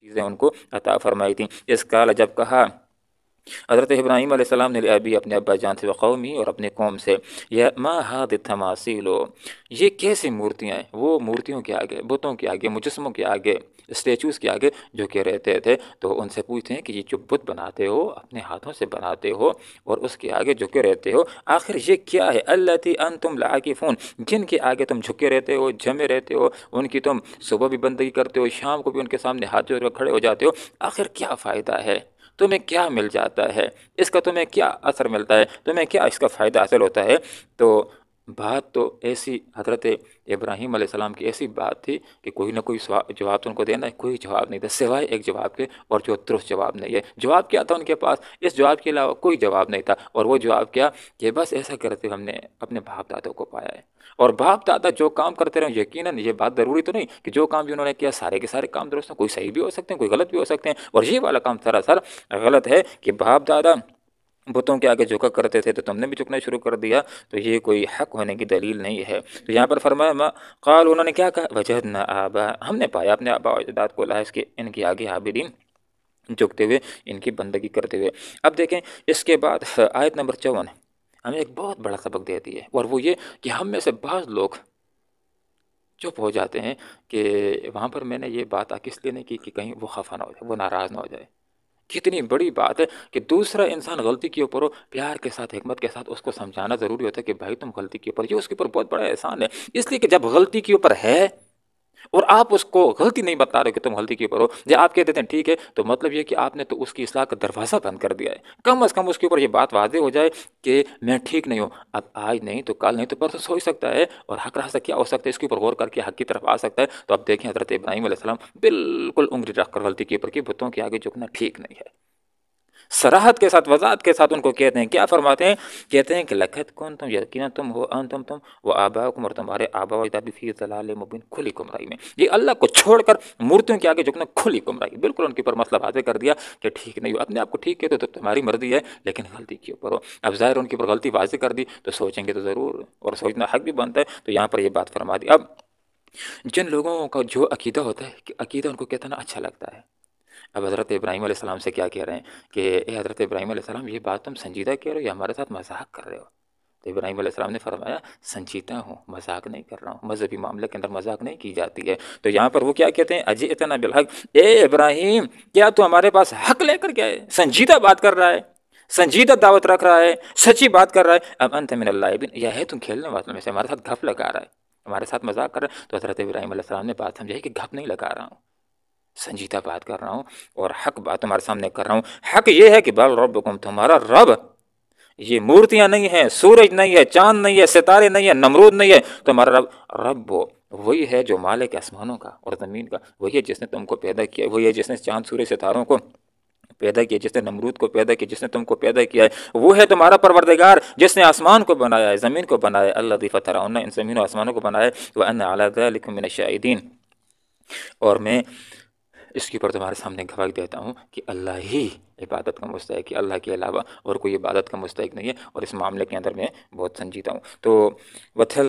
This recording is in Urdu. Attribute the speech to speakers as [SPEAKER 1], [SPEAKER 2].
[SPEAKER 1] چیزیں ان کو عطا فرمائی تھیں۔ اس کال جب کہا حضرت ابراہیم علیہ السلام نے ابھی اپنے ابا جان سے وقومی اور اپنے قوم سے، یا ما ہاد تماثیل، یہ کیسی مورتیاں ہیں؟ وہ مورتیوں کے آگے، بتوں کے آگے، مجسموں کے آگے، اسٹیچوز کے آگے جو کہ رہتے تھے، تو ان سے پوچھتے ہیں کہ یہ جو بت بناتے ہو اپنے ہاتھوں سے بناتے ہو اور اس کے آگے جھکے رہتے ہو، آخر یہ کیا ہے؟ التی انتم لعاکفون، جن کے آگے تم جھکے رہتے ہو، جمے رہتے ہو، ان کی تم صبح بھی بندگی کرتے ہو، شام کو بھی ان کے سامنے ہاتھ جوڑ کر کھڑے ہو جاتے ہو، آخر کیا فائدہ ہے؟ تمہیں کیا مل جاتا ہے؟ اس کا تمہیں کیا اثر ملتا ہے؟ تمہیں کیا اس کا فائدہ حاصل ہوتا ہے؟ تو بات تو ایسی، حضرت ابراہیم علیہ السلام کی ایسی بات تھی کہ کوئی نہ کوئی جواب تو ان کو دینا ہے، کوئی جواب نہیں تھا سوائے ایک جواب کے، اور جو درست جواب نہیں ہے۔ جواب کیا تھا ان کے پاس؟ اس جواب کے علاوہ کوئی جواب نہیں تھا، اور وہ جواب کیا کہ بس ایسا کرتے ہم نے اپنے باپ دادوں کو پایا ہے، اور باپ دادا جو کام کرتے رہے، یقیناً یہ بات ضروری تو نہیں کہ جو کام بھی انہوں نے کیا سارے کے سارے کام درست ہیں، کوئی صحیح بھی ہو سکتے ہیں، کوئی غلط بھی ہو سکتے ہیں، اور یہ والا کام سراسر غلط ہے کہ باپ دادا بتوں کے آگے جھکا کرتے تھے تو تم نے بھی جھکنا شروع کر دیا، تو یہ کوئی حق ہونے کی دلیل نہیں ہے۔ تو یہاں پر فرمایا ما قال، انہوں نے کیا کہا؟ وجدنا آبا، ہم نے پایا اپنے آبا و اجداد کو لاحظ کے ان کے آگے عابدین، جھکتے ہوئے، ان کی بندگی کرتے ہوئے۔ اب دیکھیں اس کے بعد آیت نمبر 54 ہمیں ایک بہت بڑا سبق دیتی ہے، اور وہ یہ کہ ہم میں سے بعض لوگ چپ ہو جاتے ہیں کہ وہاں پر میں نے یہ بات اس لیے نہیں کی کہ کہیں وہ خفا نہ ہو جائے، وہ ناراض نہ ہو جائے۔ کتنی بڑی بات ہے کہ دوسرا انسان غلطی کے اوپر ہو، پیار کے ساتھ، حکمت کے ساتھ اس کو سمجھانا ضروری ہوتا ہے کہ بھائی تم غلطی کے اوپر، یہ اس کے اوپر بہت بڑا احسان ہے، اس لیے کہ جب غلطی کے اوپر ہے اور آپ اس کو غلطی نہیں بتا رہے کہ تم غلطی کے اوپر ہو، جب آپ کہہ دیتے ہیں ٹھیک ہے، تو مطلب یہ کہ آپ نے تو اس کی اصلاح کا دروازہ بند کر دیا ہے۔ کم از کم اس کے اوپر یہ بات واضح ہو جائے کہ میں ٹھیک نہیں ہوں، اب آج نہیں تو کل نہیں تو پرسوں ہو ہی سکتا ہے، اور حق راستہ کیا ہو سکتا ہے، اس کے اوپر غور کر کے حق کی طرف آ سکتا ہے۔ تو اب دیکھیں حضرت ابراہیم علیہ السلام بالکل انگلی رکھ کر غلطی کے اوپر کہ بتوں کے آگے جھکنا ٹھیک نہیں ہے، صراحت کے ساتھ، وضاحت کے ساتھ ان کو کہتے ہیں، کیا فرماتے ہیں؟ کہتے ہیں کہ لقد کنتم، یقینا تم ہو، انتم تم و آباؤکم، اور تمہارے آبا و اجداد فی ضلال مبین، کھلی گمراہی میں۔ یہ اللہ کو چھوڑ کر مورتیوں کے آگے جھکنا کھلی گمراہی، بالکل ان کے اوپر مسئلہ واضح کر دیا کہ ٹھیک نہیں ہو، اپنے آپ کو ٹھیک کہتے تو تمہاری مرضی ہے، لیکن غلطی کے اوپر ہو۔ اب ظاہر ان کے اوپر غلطی واضح کر دی تو سوچیں گے تو ضرور، اور سوچنا حق بھی بنتا ہے، تو یہاں پر یہ بات فرما دی۔ اب جن لوگوں کا جو عقیدہ ہوتا ہے کہ عقیدہ ان کو کہتا نا اچھا لگتا ہے، اب حضرت ابراہیم علیہ السلام سے کیا کہہ رہے ہیں کہ اے حضرت ابراہیم علیہ السلام، یہ بات تم سنجیدہ کہہ رہے ہو یا ہمارے ساتھ مذاق کر رہے ہو؟ تو ابراہیم علیہ السلام نے فرمایا سنجیدہ ہوں، مذاق نہیں کر رہا ہوں، مذہبی معاملے کے اندر مذاق نہیں کی جاتی ہے۔ تو یہاں پر وہ کیا کہتے ہیں؟ اجئتنا بالحق، اے ابراہیم کیا تو ہمارے پاس حق لے کر کے آئے؟ سنجیدہ بات کر رہا ہے، سنجیدہ دعوت رکھ رہا ہے، سچی بات کر رہا ہے۔ اب انت من اللاعبین، یا ہے تم کھیلنے والوں میں سے، ہمارے ساتھ گپ لگا رہا ہے، ہمارے ساتھ مذاق کر رہا ہے۔ تو حضرت ابراہیم علیہ السلام نے بات سمجھائی کہ گپ نہیں لگا رہا ہوں، سنجیدہ بات کر رہا ہوں، اور حق بات تمہارے سامنے کر رہا ہوں۔ حق یہ ہے کہ بل ربکم، تمہارا رب، یہ مورتیاں نہیں ہیں، سورج نہیں ہے، چاند نہیں ہے، ستارے نہیں ہے، نمرود نہیں ہے، تمہارا رب، رب وہی ہے جو مالک آسمانوں کا اور زمین کا، وہی ہے جس نے تم کو پیدا کیا، وہی ہے جس نے چاند سورج ستاروں کو پیدا کیا، جس نے نمرود کو پیدا کیا، جس نے تم کو پیدا کیا ہے، وہ ہے تمہارا پروردگار جس نے آسمان کو بنایا ہے، زمین کو بنایا ہے، الذی فطرہن، ان زمین و آسمانوں کو بنایا ہے، وانا علی ذلک من الشاہدین، اور میں اس کے اوپر تمہارے سامنے گواہی دیتا ہوں کہ اللہ ہی عبادت کا مستحق ہے، اللہ کے علاوہ اور کوئی عبادت کا مستحق نہیں ہے، اور اس معاملے کے اندر میں بہت سنجیدہ ہوں۔ تو وتھل